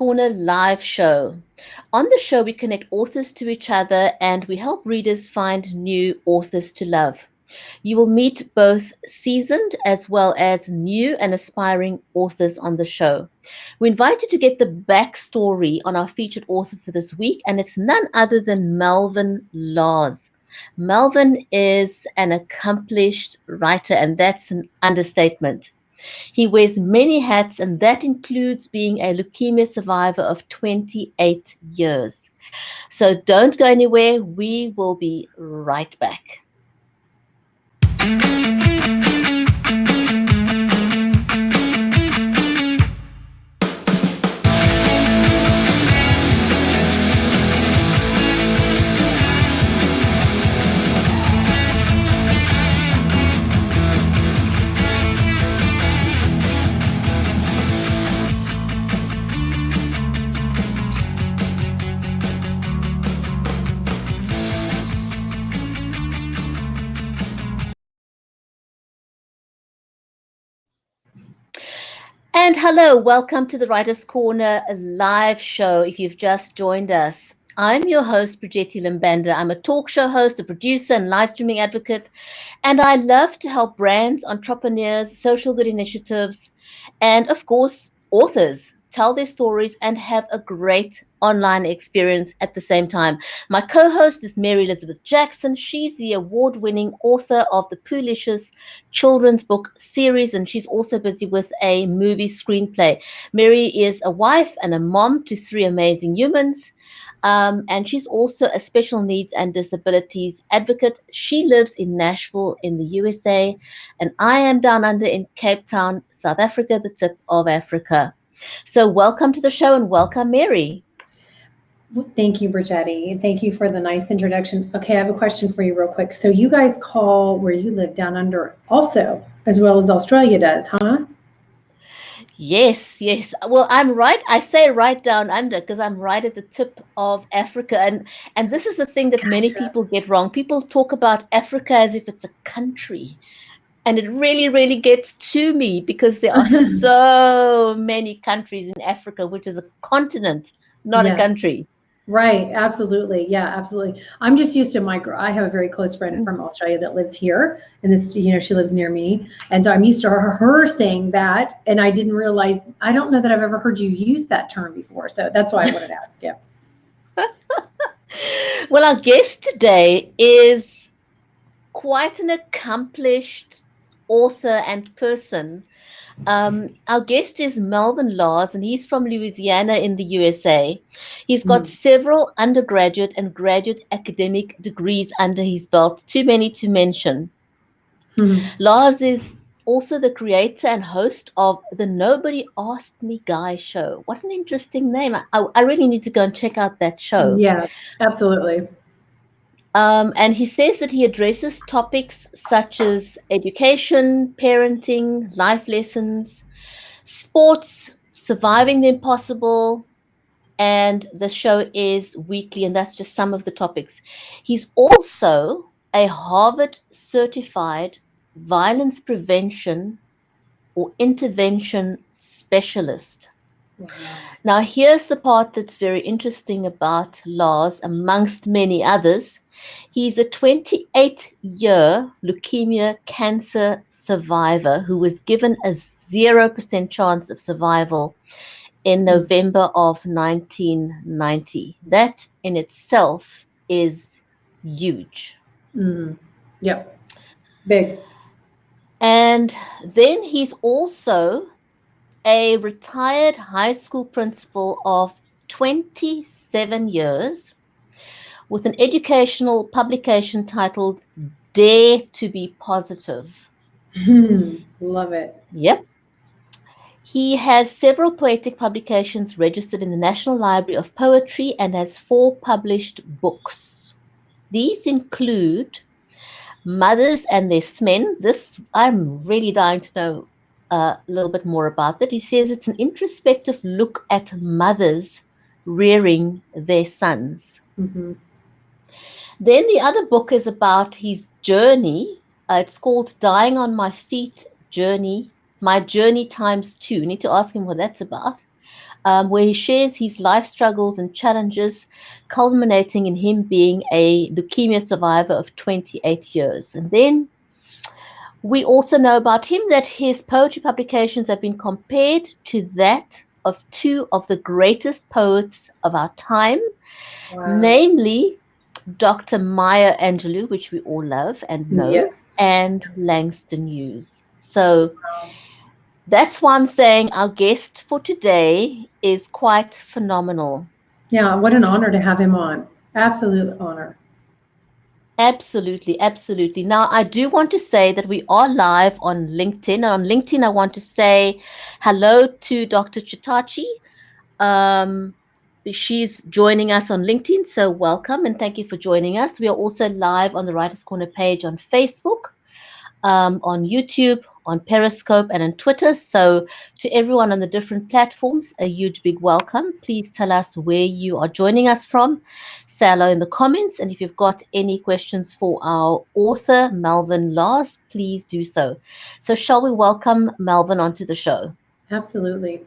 Corner live show. On the show, we connect authors to each other and we help readers find new authors to love. You will meet both seasoned as well as new and aspiring authors on the show. We invite you to get the backstory on our featured author for this week, and it's none other than Melvin Lars. Melvin is an accomplished writer, and that's an understatement. He wears many hats, and that includes being a leukemia survivor of 28 years. So don't go anywhere. We will be right back. And hello, welcome to the Writers Corner live show. If you've just joined us, I'm your host, Brigetti Limbanda. I'm a talk show host, a producer, and live streaming advocate. And I love to help brands, entrepreneurs, social good initiatives, and of course, authors tell their stories and have a great online experience at the same time. My co host is Mary Elizabeth Jackson. She's the award winning author of the Poolicious children's book series, and she's also busy with a movie screenplay. Mary is a wife and a mom to three amazing humans. And she's also a special needs and disabilities advocate. She lives in Nashville in the USA, and I am down under in Cape Town, South Africa, the tip of Africa. So, welcome to the show and welcome, Mary. Well, thank you, Brigetti. Thank you for the nice introduction. Okay, I have a question for you real quick. So you guys call where you live down under also, as well as Australia does, huh? Yes, yes. Well, I'm right. I say right down under because I'm right at the tip of Africa, and this is the thing that many Gotcha. people get wrong. People talk about Africa as if it's a country, and it really, really gets to me because there are so many countries in Africa, which is a continent, not a Yes. country. Right, absolutely. Yeah, absolutely. I'm just used to I have a very close friend from Australia that lives here, and she lives near me. And so I'm used to her saying that, and I didn't realize, I don't know that I've ever heard you use that term before. So that's why I wanted to ask you. Well, our guest today is quite an accomplished author and person. Our guest is Melvin Lars, and he's from Louisiana in the USA. He's got Mhm. several undergraduate and graduate academic degrees under his belt, too many to mention. Mhm. Lars is also the creator and host of the Nobody Asked Me Guy show. What an interesting name. I really need to go and check out that show. Yeah, absolutely. And he says that he addresses topics such as education, parenting, life lessons, sports, surviving the impossible, and the show is weekly, and that's just some of the topics. He's also a Harvard certified violence prevention or intervention specialist. Wow. Now, here's the part that's very interesting about Lars, amongst many others. He's a 28-year leukemia cancer survivor who was given a 0% chance of survival in Mm. November of 1990. That in itself is huge. Mm. Yep. Big. And then he's also a retired high school principal of 27 years with an educational publication titled Dare to be Positive. Love it. Yep. He has several poetic publications registered in the National Library of Poetry and has four published books. These include Mothers and Their Smen. This, I'm really dying to know a little bit more about that. He says it's an introspective look at mothers rearing their sons. Hmm. Then the other book is about his journey. It's called Dying on My Feet Journey, My Journey Times Two. Need to ask him what that's about. where he shares his life struggles and challenges, culminating in him being a leukemia survivor of 28 years. And then we also know about him that his poetry publications have been compared to that of two of the greatest poets of our time, Wow. namely Dr. Maya Angelou, which we all love and know, Yes. and Langston Hughes. So that's why I'm saying our guest for today is quite phenomenal. Yeah, what an honor to have him on. Absolute honor. Absolutely, absolutely. Now, I do want to say that we are live on LinkedIn. And on LinkedIn, I want to say hello to Dr. Chitachi. Um, she's joining us on LinkedIn, so welcome and thank you for joining us. We are also live on the Writers Corner page on Facebook, on YouTube, on Periscope, and on Twitter. So, to everyone on the different platforms, a huge big welcome. Please tell us where you are joining us from. Say hello in the comments. And if you've got any questions for our author, Melvin Lars, please do so. So, shall we welcome Melvin onto the show? Absolutely.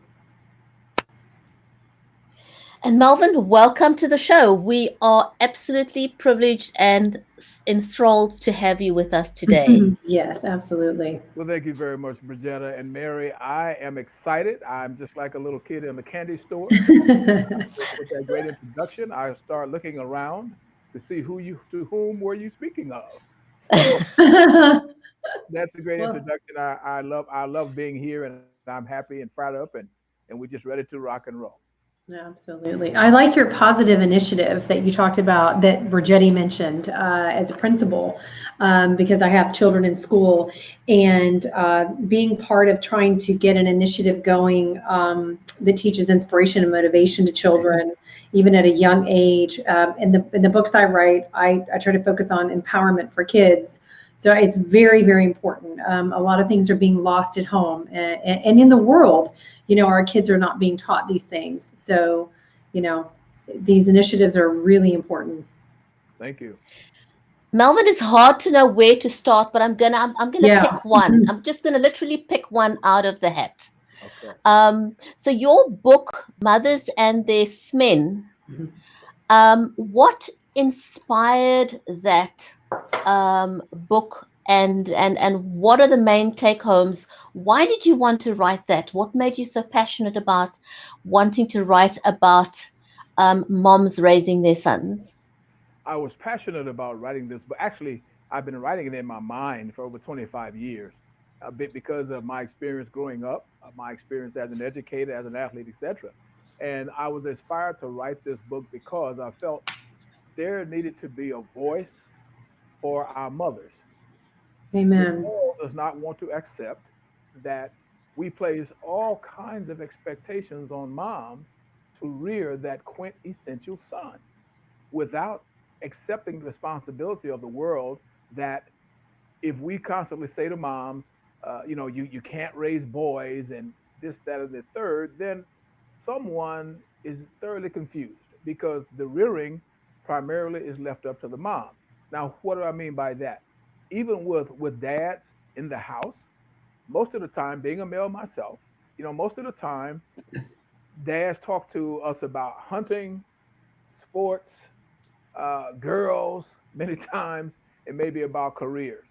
And Melvin, welcome to the show. We are absolutely privileged and enthralled to have you with us today. Yes, absolutely. Well, thank you very much, Bridgetta and Mary. I am excited. I'm just like a little kid in a candy store. With that great introduction, I start looking around to see to whom were you speaking of. So that's a great Well, introduction. I love being here, and I'm happy and fired up, and we're just ready to rock and roll. absolutely. I like your positive initiative that you talked about that Brigetti mentioned as a principal, because I have children in school, and being part of trying to get an initiative going that teaches inspiration and motivation to children, even at a young age. In the books I write, I try to focus on empowerment for kids. So it's very, very important. A lot of things are being lost at home and in the world. Our kids are not being taught these things. So, you know, these initiatives are really important. Thank you. Melvin, it's hard to know where to start, but I'm gonna Yeah. pick one. I'm just gonna literally pick one out of the hat. Okay. So your book, Mothers and Their Smen, what inspired that book, and what are the main take homes? Why did you want to write that? What made you so passionate about wanting to write about moms raising their sons? I was passionate about writing this, but actually, I've been writing it in my mind for over 25 years, a bit because of my experience growing up, my experience as an educator, as an athlete, etc. And I was inspired to write this book because I felt there needed to be a voice for our mothers. The Amen. world does not want to accept that we place all kinds of expectations on moms to rear that quintessential son without accepting the responsibility of the world that if we constantly say to moms, you can't raise boys and this, that, or the third, then someone is thoroughly confused because the rearing primarily is left up to the mom. Now, what do I mean by that? Even with dads in the house, most of the time, being a male myself, most of the time, dads talk to us about hunting, sports, girls, many times, and maybe about careers,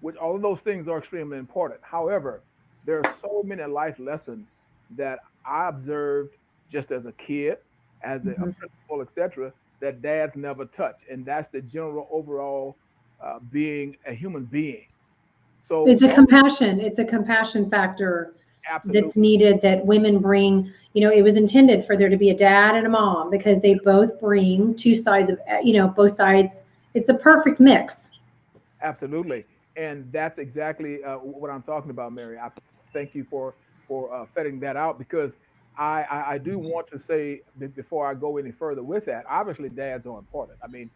which all of those things are extremely important. However, there are so many life lessons that I observed just as a kid, as a Mhm. principal, etc., that dads never touch. And that's the general overall being a human being. So, It's a compassion factor that's absolutely. needed that women bring. It was intended for there to be a dad and a mom because they both bring two sides of, both sides. It's a perfect mix. Absolutely, and that's exactly what I'm talking about, Mary. I thank you for setting that out because I do want to say before I go any further with that. Obviously, dads are important. I mean,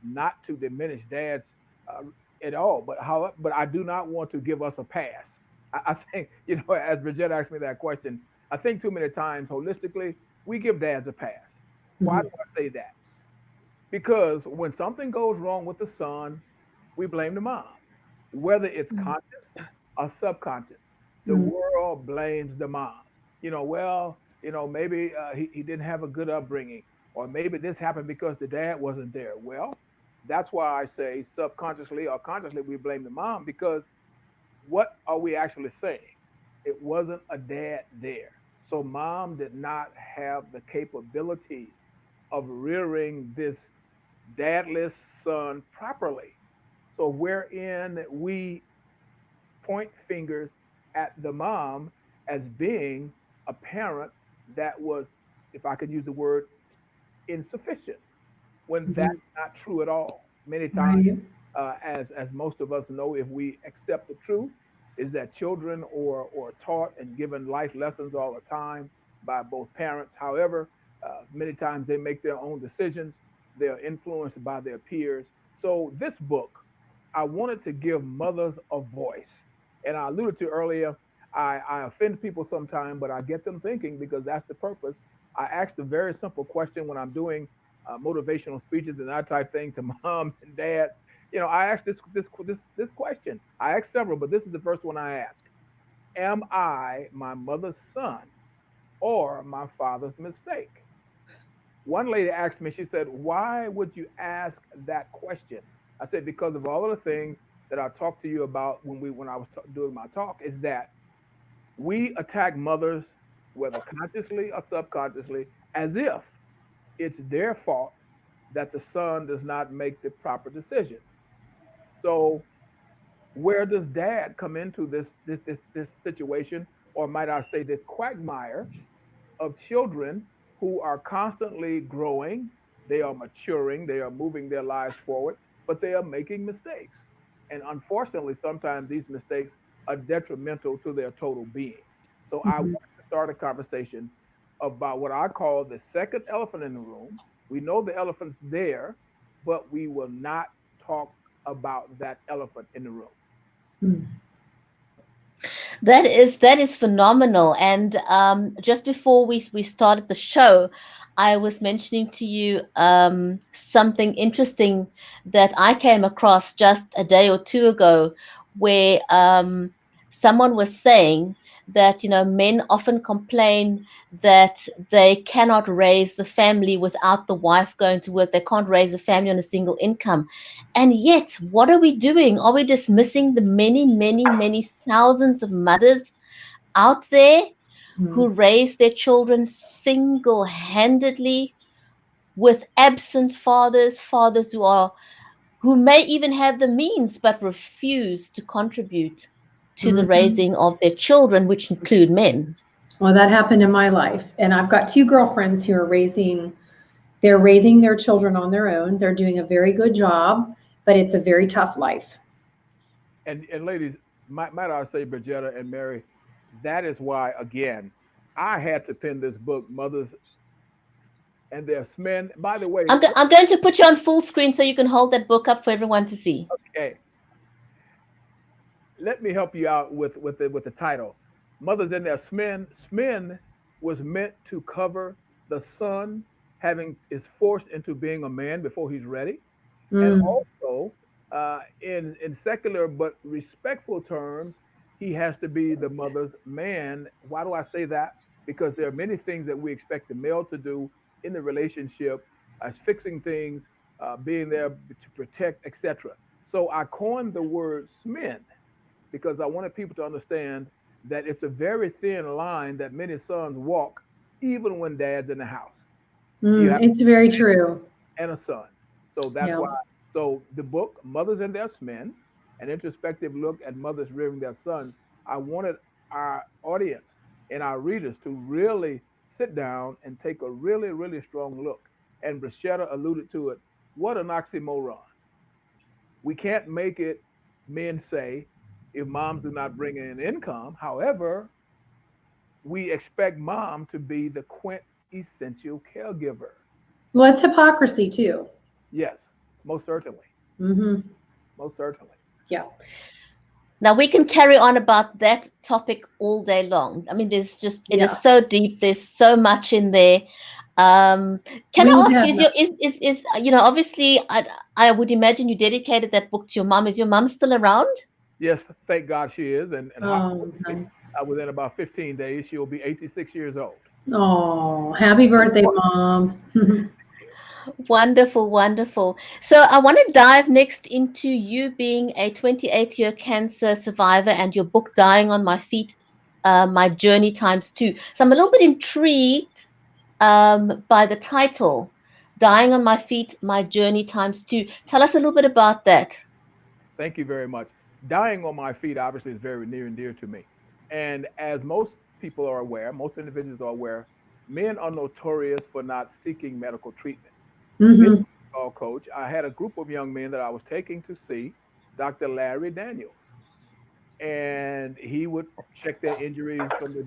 not to diminish dads uh, at all, but I do not want to give us a pass. I think as Bridget asked me that question, I think too many times holistically we give dads a pass. Why do Mhm. I say that? Because when something goes wrong with the son, we blame the mom. Whether it's conscious or subconscious, the Mhm. world blames the mom. Well, Maybe he didn't have a good upbringing, or maybe this happened because the dad wasn't there. Well, that's why I say subconsciously or consciously we blame the mom, because what are we actually saying? It wasn't a dad there. So mom did not have the capabilities of rearing this dadless son properly. So wherein we point fingers at the mom as being a parent that was, if I could use the word, insufficient, when Mhm. that's not true at all. Many times, Right. as most of us know, if we accept the truth, is that children are taught and given life lessons all the time by both parents. However, many times they make their own decisions. They are influenced by their peers. So this book, I wanted to give mothers a voice. And I alluded to earlier, I offend people sometimes, but I get them thinking, because that's the purpose. I asked a very simple question when I'm doing motivational speeches and that type thing to moms and dads. I asked this question. I asked several, but this is the first one I asked. Am I my mother's son or my father's mistake? One lady asked me, she said, "Why would you ask that question?" I said, "Because of all of the things that I talked to you about when I was doing my talk, is that we attack mothers, whether consciously or subconsciously, as if it's their fault that the son does not make the proper decisions. So where does dad come into this situation, or might I say this quagmire of children who are constantly growing, they are maturing, they are moving their lives forward, but they are making mistakes. And unfortunately, sometimes these mistakes are detrimental to their total being. So I Mhm. wanted to start a conversation about what I call the second elephant in the room. We know the elephant's there, but we will not talk about that elephant in the room. Mhm. That is phenomenal. And just before we started the show, I was mentioning to you something interesting that I came across just a day or two ago, where someone was saying that men often complain that they cannot raise the family without the wife going to work. They can't raise a family on a single income. And yet, what are we doing? Are we dismissing the many, many, many thousands of mothers out there who Mhm. raise their children single handedly with absent fathers, fathers who may even have the means but refuse to contribute to the Mhm. raising of their children, which include men? Well, that happened in my life, and I've got two girlfriends who are they're raising their children on their own. They're doing a very good job, but it's a very tough life. And ladies, might I say, Bridgetta and Mary, that is why, again, I had to pen this book, Mothers and Their Men. By the way, I'm going to put you on full screen so you can hold that book up for everyone to see. okay, let me help you out with the title. Mothers and Their Men. Smen was meant to cover the son having is forced into being a man before he's ready. And Mm. also, in secular but respectful terms, he has to be the mother's man. Why do I say that? Because there are many things that we expect the male to do in the relationship, as fixing things, being there to protect, etc. So I coined the word "smen" because I wanted people to understand that it's a very thin line that many sons walk, even when dad's in the house. You Mm. have It's very true. and a son. So that's Yeah. why. So the book, Mothers and Their Men, an introspective look at mothers rearing their sons. I wanted our audience and our readers to really sit down and take a really, really strong look. And Brashetta alluded to it. What an oxymoron. We can't make it, men say, if moms do not bring in income. However, we expect mom to be the quintessential caregiver. Well, it's hypocrisy too. Yes, most certainly. Hmm. Most certainly. Yeah. Now we can carry on about that topic all day long. I mean, it is Yeah. so deep. There's so much in there. Um, can We I need to ask have you, obviously, I would imagine you dedicated that book to your mom. Is your mom still around? Yes, thank God she is. And Oh, hypothetically, nice. within about 15 days, she'll be 86 years old. Oh, happy birthday, Mom. Wonderful, wonderful. So I want to dive next into you being a 28-year cancer survivor and your book, Dying on My Feet, My Journey Times Two. So I'm a little bit intrigued by the title, Dying on My Feet, My Journey Times Two. Tell us a little bit about that. Thank you very much. Dying on my feet obviously is very near and dear to me. And as most people are aware, most individuals are aware, men are notorious for not seeking medical treatment. Being Hmm. a football coach, I had a group of young men that I was taking to see Dr. Larry Daniels. And he would check their injuries from the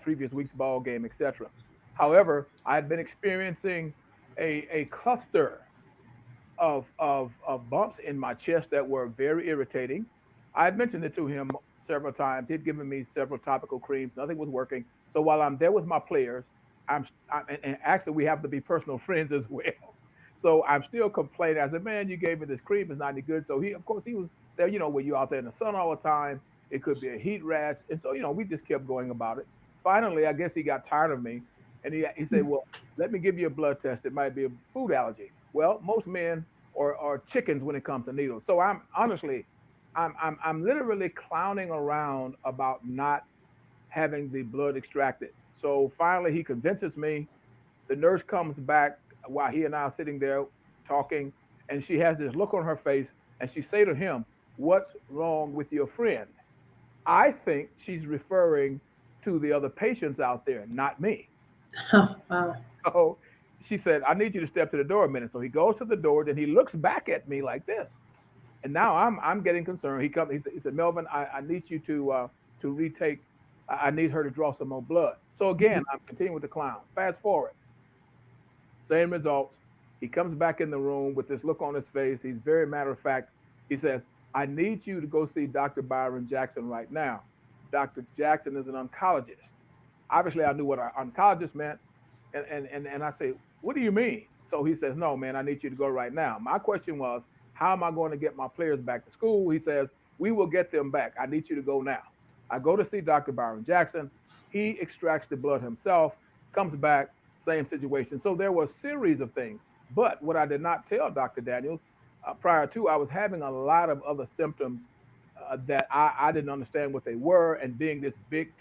previous week's ball game, etc. However, I had been experiencing a cluster of bumps in my chest that were very irritating. I had mentioned it to him several times. He'd given me several topical creams. Nothing was working. So while I'm there with my players, and actually we have to be personal friends as well. So I'm still complaining. I said, "Man, you gave me this cream. It's not any good." So he, of course, he was saying, "When you're out there in the sun all the time, it could be a heat rash." And so we just kept going about it. Finally, I guess he got tired of me, and he said, "Well, let me give you a blood test. It might be a food allergy." Well, most men or chickens when it comes to needles. So I'm honestly, I'm literally clowning around about not having the blood extracted. So finally, he convinces me. The nurse comes back while he and I are sitting there talking, and she has this look on her face, and she say to him, "What's wrong with your friend?" I think she's referring to the other patients out there, not me. Oh, wow. So she said, "I need you to step to the door a minute." So he goes to the door, then he looks back at me like this. And now I'm getting concerned. He said, "Melvin, I need you to retake. I need her to draw some more blood." So again, I'm continuing with the clown. Fast forward, same results. He comes back in the room with this look on his face. He's very matter of fact. He says, "I need you to go see Dr. Byron Jackson right now. Dr. Jackson is an oncologist." Obviously, I knew what an oncologist meant. And I say, "What do you mean?" So he says, "No, man, I need you to go right now." My question was, "How am I going to get my players back to school?" He says, "We will get them back. I need you to go now." I go to see Dr. Byron Jackson. He extracts the blood himself, comes back, same situation. So there was a series of things. But what I did not tell Dr. Daniels prior to, I was having a lot of other symptoms that I didn't understand what they were. And being this big,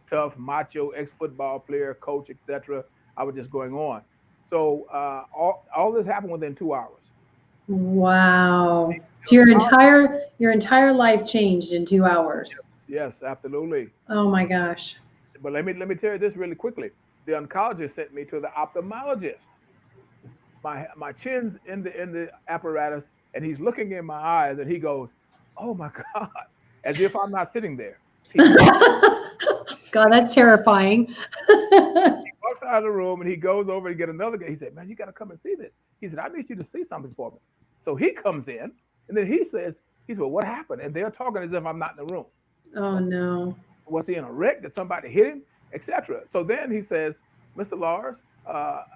tough, macho ex-football player, coach, etc., I was just going on. So all this happened within 2 hours. Wow. The So your oncologist, entire life changed in 2 hours. yes, absolutely. Oh my gosh. But let me tell you this really quickly. The oncologist sent me to the ophthalmologist. My chin's in the apparatus, and he's looking in my eyes, and he goes, "Oh my God," as if I'm not sitting there. He walks God, that's terrifying. walks out of the room, and he goes over to get another guy. He said, "Man, you got to come and see this." He said, "I need you to see something for me." So he comes in, and then he said, "Well, what happened?" And they're talking as if I'm not in the room. Oh no. Was he in a wreck? Did somebody hit him, etc.? So then he says, "Mr. Lars,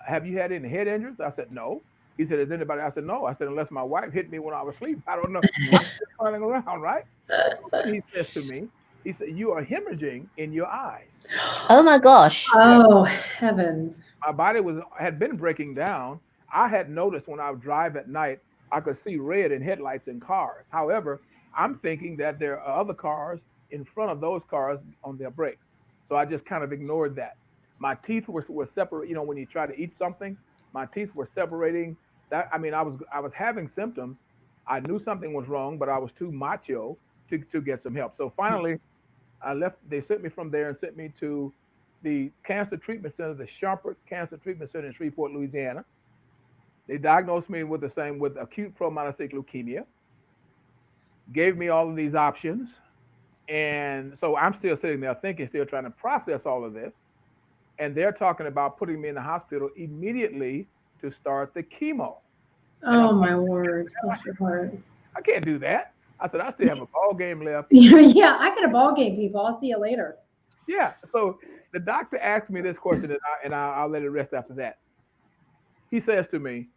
have you had any head injuries?" I said, "No." He said, "Is anybody?" I said, "No." I said, "Unless my wife hit me when I was asleep. I don't know. I'm just running around, right?" So then he says to me, he said, "You are hemorrhaging in your eyes." Oh my gosh. Yeah, Oh heavens. my body had been breaking down. I had noticed when I would drive at night, I could see red in headlights in cars. However, I'm thinking that there are other cars in front of those cars on their brakes. So I just kind of ignored that. My teeth were separate. When you try to eat something, my teeth were separating. That I mean, I was having symptoms. I knew something was wrong, but I was too macho to get some help. So finally, I left. They sent me from there and sent me to the cancer treatment center, the Sharper Cancer Treatment Center in Shreveport, Louisiana. They diagnosed me with acute promyelocytic leukemia, gave me all of these options, and so I'm still sitting there thinking, still trying to process all of this, and they're talking about putting me in the hospital immediately to start the chemo. And I'm Oh my word. like, Bless your heart. I can't do that. I said, I still have a ball game left. Yeah, I got a ball game, people. I'll see you later. Yeah. So the doctor asked me this question, and I'll let it rest after that. He says to me,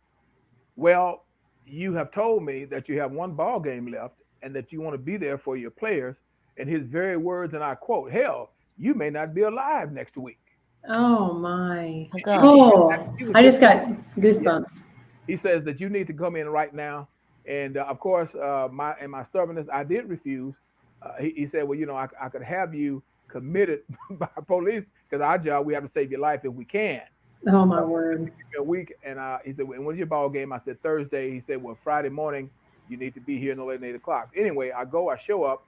"Well, you have told me that you have one ball game left and that you want to be there for your players." And his very words, and I quote, "Hell, you may not be alive next week." Oh my. Oh gosh. Oh, He was I just, just got yeah. goosebumps. He says that you need to come in right now. And of course, my stubbornness, I did refuse. He said, well, I could have you committed by police because our job, we have to save your life if we can. Oh my So word. give me a week. And he said, well, when's your ball game? I said, Thursday. He said, well, Friday morning, you need to be here no later than 8 o'clock. Anyway, I show up,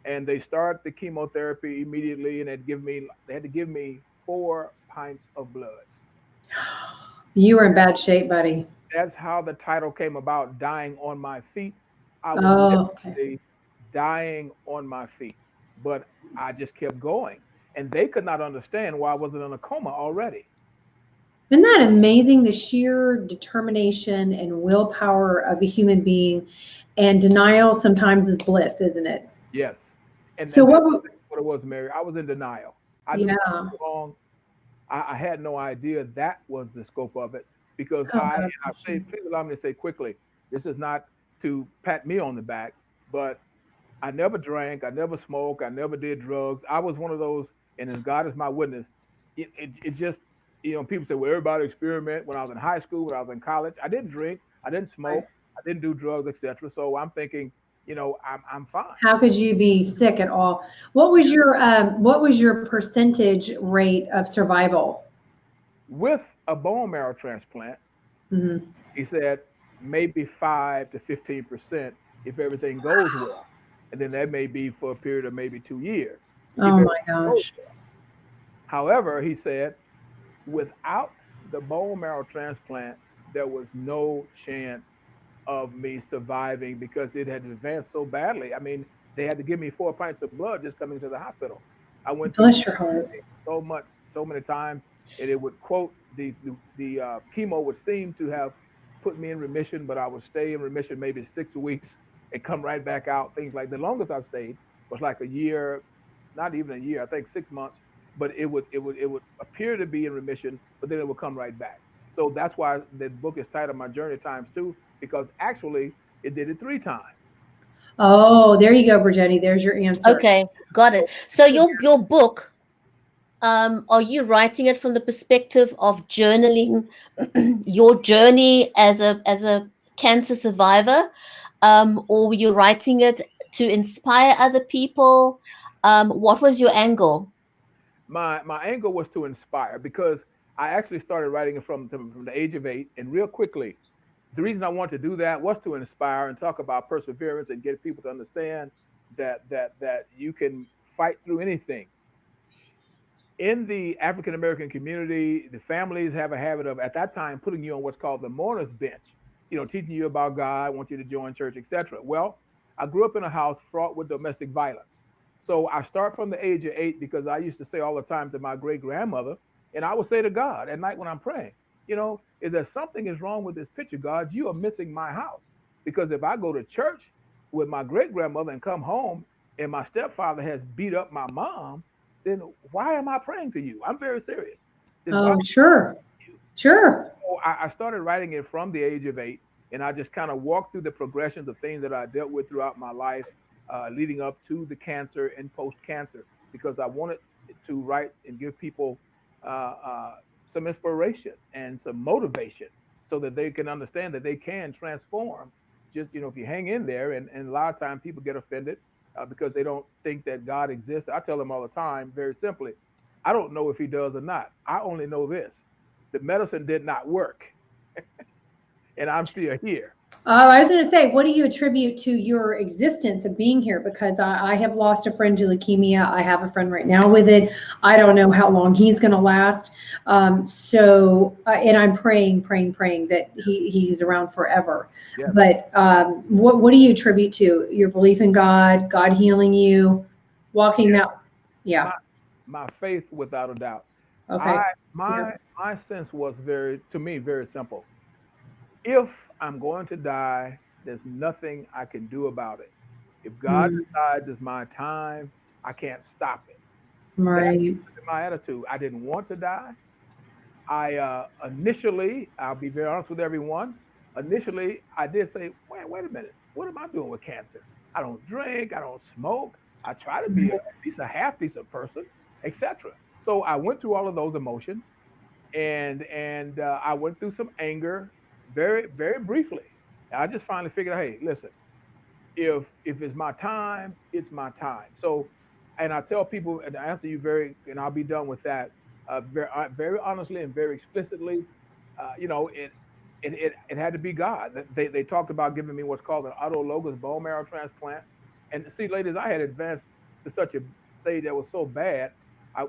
and they start the chemotherapy immediately, and they had to give me 4 pints of blood. You were in bad shape, buddy. That's how the title came about, Dying on My Feet. I was Oh, okay. literally dying on my feet, but I just kept going. And they could not understand why I wasn't in a coma already. Isn't that amazing? The sheer determination and willpower of a human being, and denial sometimes is bliss, isn't it? Yes. So And what? that's what it was, Mary. I was in denial. I knew something Yeah. was wrong. I had no idea that was the scope of it because Oh God I bless say, you. please allow me to say quickly, this is not to pat me on the back, but I never drank, I never smoked, I never did drugs. I was one of those, and as God is my witness, it just, people say, well, everybody experiment. When I was in high school, when I was in college, I didn't drink, I didn't Right. smoke, I didn't do drugs, etc. So I'm thinking, I'm fine. How could you be sick at all? What was your percentage rate of survival? With a bone marrow transplant, Hmm. he said maybe 5 to 15% if everything goes well. And then that may be for a period of maybe 2 years if Oh everything my goes gosh. well. However, he said without the bone marrow transplant, there was no chance of me surviving because it had advanced so badly. I mean, they had to give me 4 pints of blood just coming to the hospital. I went through Bless your heart. so much, so many times, and it would quote the chemo would seem to have put me in remission, but I would stay in remission maybe 6 weeks and come right back out. Things like the longest I stayed was like a year, not even a year. I think 6 months, but it would appear to be in remission, but then it would come right back. So that's why the book is titled My Journey Times Two, because actually it did it 3 times. Oh, there you go, Brigetti. There's your answer. Okay, got it. So So your book, are you writing it from the perspective of journaling your journey as a cancer survivor, or were you writing it to inspire other people? What was your angle? my angle was to inspire because I actually started writing it from the age of 8, and real quickly, the reason I wanted to do that was to inspire and talk about perseverance and get people to understand that you can fight through anything. In the African American community, the families have a habit of at that time putting you on what's called the mourner's bench, teaching you about God, want you to join church, etc. Well, I grew up in a house fraught with domestic violence. So I start from the age of 8 because I used to say all the time to my great grandmother, and I would say to God at night when I'm praying, if there's something is wrong with this picture, God, you are missing my house. Because if I go to church with my great grandmother and come home and my stepfather has beat up my mom, then why am I praying to you? I'm very serious. Then why am Oh, I sure. praying to you? Sure. So I started writing it from the age of 8, and I just kind of walked through the progressions of things that I dealt with throughout my life, leading up to the cancer and post cancer, because I wanted to write and give people uh, some inspiration and some motivation so that they can understand that they can transform. Just, if you hang in there, and a lot of times people get offended because they don't think that God exists. I tell them all the time, very simply, I don't know if he does or not. I only know this: the medicine did not work, and I'm still here. I was going to say, what do you attribute to your existence of being here? Because I have lost a friend to leukemia. I have a friend right now with it. I don't know how long he's going to last. And I'm praying that he's around forever. Yes. But what do you attribute to your belief in God, God healing you, walking Yeah. that? Yeah. My my faith, without a doubt. I Okay. Yeah. my sense was to me very simple. If I'm going to die, there's nothing I can do about it. If God Mm, decides it's my time, I can't stop it. That's right. my attitude. I didn't want to die. I initially, I'll be very honest with everyone. Initially, I did say, wait a minute, what am I doing with cancer? I don't drink, I don't smoke. I try to be at least a half decent person, etc. So I went through all of those emotions, and I went through some anger very briefly. And I just finally figured out, hey, listen, if it's my time, it's my time. So, and I tell people, and I answer you and I'll be done with that. Very honestly and very explicitly, it had to be God. They talked about giving me what's called an autologous bone marrow transplant, and see, ladies, I had advanced to such a stage that was so bad.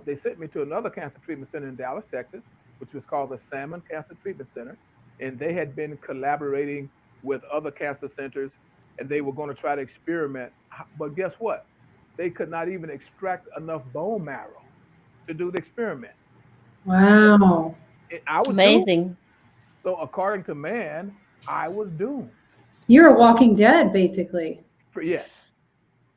They sent me to another cancer treatment center in Dallas, Texas, which was called the Salmon Cancer Treatment Center, and they had been collaborating with other cancer centers, and they were going to try to experiment. But guess what? They could not even extract enough bone marrow to do the experiment. Wow. I was doomed. Amazing. So according to man, I was doomed. You're a walking dead, basically. Yes,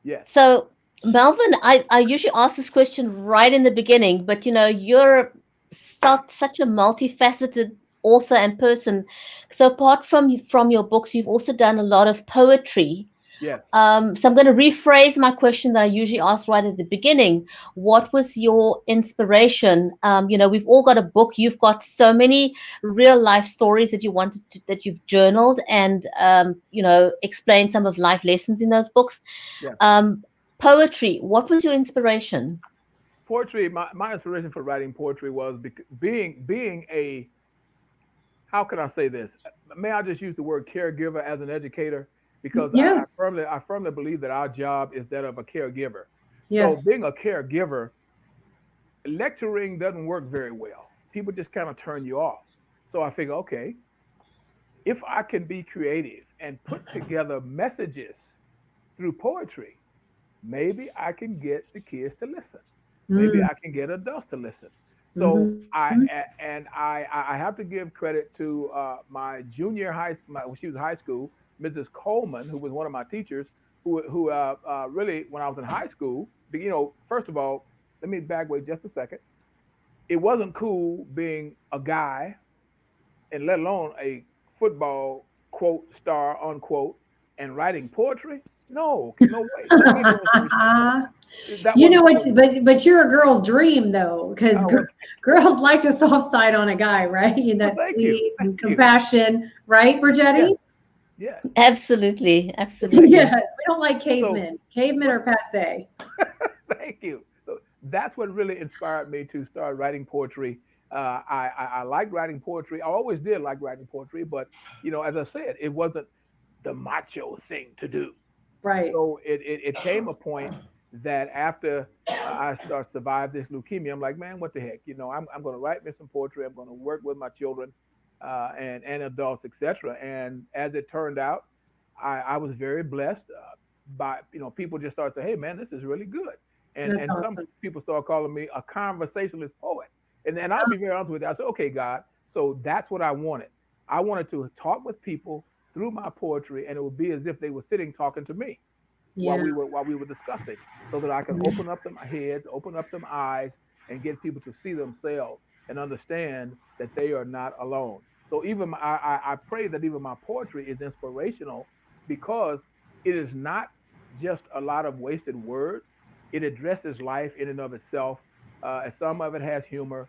yes, So, Melvin, I usually ask this question right in the beginning, but you're such a multifaceted author and person. So, apart from your books, you've also done a lot of poetry. yes. So I'm going to rephrase my question that I usually ask right at the beginning. What was your inspiration? We've all got a book. You've got so many real life stories that that you've journaled and explained some of life lessons in those books. Yeah. Um, Poetry. What was your inspiration? Poetry. My inspiration for writing poetry was being a, how can I say this? May I just use the word caregiver as an educator? Because Yes. I firmly believe that our job is that of a caregiver. So Yes. being a caregiver, lecturing doesn't work very well. People just kind of turn you off. So I figure, okay, if I can be creative and put together messages through poetry, maybe I can get the kids to listen. Maybe Mm. I can get adults to listen. So Hmm. I have to give credit to my junior high school, when she was high school, Mrs. Coleman, who was one of my teachers, who really, when I was in high school, first of all, let me back away just a second. It wasn't cool being a guy, and let alone a football quote star unquote, and writing poetry. No, no way. Let me make a long story short. That You wasn't know what? cool. But you're a girl's dream though, because Oh, well, girls like the soft side on a guy, right? And well, that thank you, sweet thank and you. compassion, right, Yes, Brigetti? yes. Absolutely, Well, thank you. Yes. absolutely. We don't like So, cavemen. Cavemen are passe. thank you. So that's what really inspired me to start writing poetry. I like writing poetry. I always did like writing poetry, but as I said, it wasn't the macho thing to do. Right. So it came a point that after I start survived this leukemia, I'm like, man, what the heck? I'm going to write me some poetry. I'm going to work with my children and adults, etc. And as it turned out, I was very blessed by people just started saying, hey man, this is really good. And That's and some awesome. people start calling me a conversationalist poet. And I'll be very honest with you. I said, okay, God. So that's what I wanted. I wanted to talk with people through my poetry, and it would be as if they were sitting talking to me while Yeah. we were discussing, so that I can open up some heads, open up some eyes, and get people to see themselves and understand that they are not alone. So even I pray that even my poetry is inspirational, because it is not just a lot of wasted words. It addresses life in and of itself. And some of it has humor.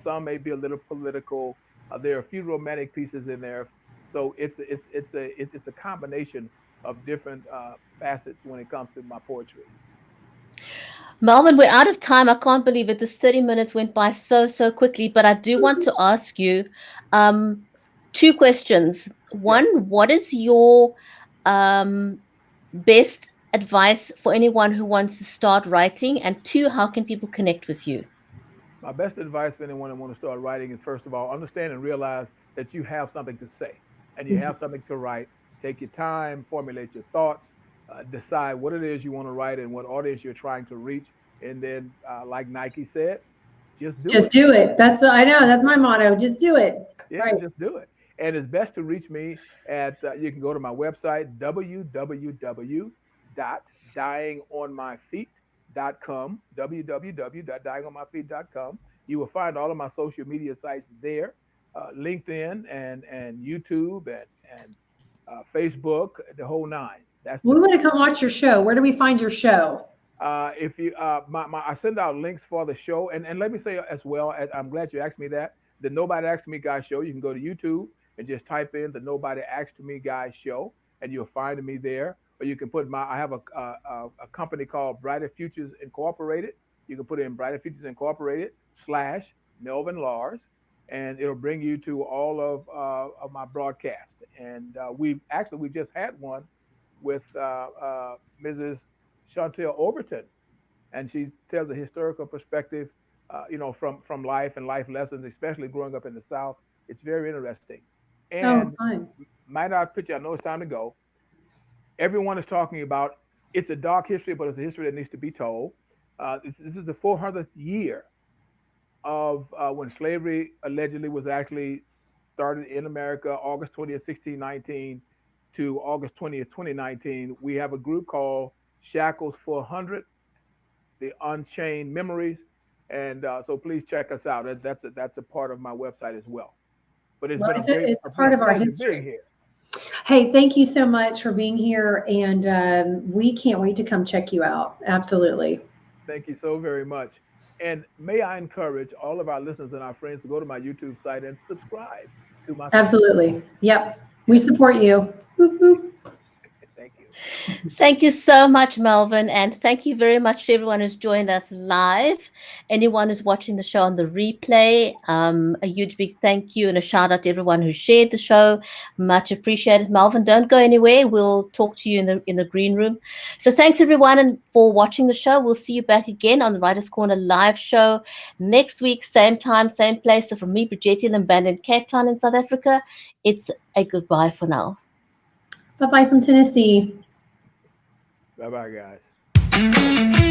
Some may be a little political. There are a few romantic pieces in there. So it's a combination of different facets when it comes to my poetry. Melvin, we're out of time. I can't believe it. This 30 minutes went by so quickly, but I do want to ask you um, two questions. Yes, One, what is your um, best advice for anyone who wants to start writing? And two, how can people connect with you? my best advice for anyone that want to start writing is, first of all, understand and realize that you have something to say and you have something to write. Take your time, formulate your thoughts, decide what it is you want to write and what audience you're trying to reach, and then, like Nike said, just do Just it. do it. I know. That's my motto. Just do it. Yeah, Right. just do it. And it's best to reach me at, you can go to my website, www.dyingonmyfeet.com, www.dyingonmyfeet.com. You will find all of my social media sites there, LinkedIn and YouTube and Facebook, the whole nine. That's We the want to come watch your show. Where do we find your show? If you, I send out links for the show, and let me say as well, I'm glad you asked me that. The Nobody Asked Me Guy show. You can go to YouTube and just type in the Nobody Asked Me Guy show, and you'll find me there. Or you can put I have a company called Brighter Futures Incorporated. You can put in Brighter Futures Incorporated slash Melvin Lars, and it'll bring you to all of my broadcast. And we just had one with Mrs. Chantel Overton, and she tells a historical perspective, from life and life lessons, especially growing up in the South. It's very interesting. Oh, And fun. might I put you? I know it's time to go. Everyone is talking about it's a dark history, but it's a history that needs to be told. This is the 400th year of when slavery allegedly was actually started in America, August 20th, 1619 to August 20th, 2019. We have a group called Shackles 400, the Unchained Memories. And so please check us out. That's a part of my website as well. But it's Well, been it's a part of our pleasure history. being here. Hey, thank you so much for being here, and we can't wait to come check you out. Absolutely. Thank you so very much. And may I encourage all of our listeners and our friends to go to my YouTube site and subscribe to my site. Absolutely. Yep. We support you. Whoop, whoop. Thank you. Thank you so much, Melvin. And thank you very much to everyone who's joined us live. Anyone who's watching the show on the replay, a huge big thank you and a shout out to everyone who shared the show. Much appreciated. Melvin, don't go anywhere. We'll talk to you in the green room. So thanks everyone and for watching the show. We'll see you back again on the Writers Corner live show next week, same time, same place. So from me, Bridgetti Limband in Cape Town in South Africa, it's a goodbye for now. Bye-bye from Tennessee. Bye bye, guys.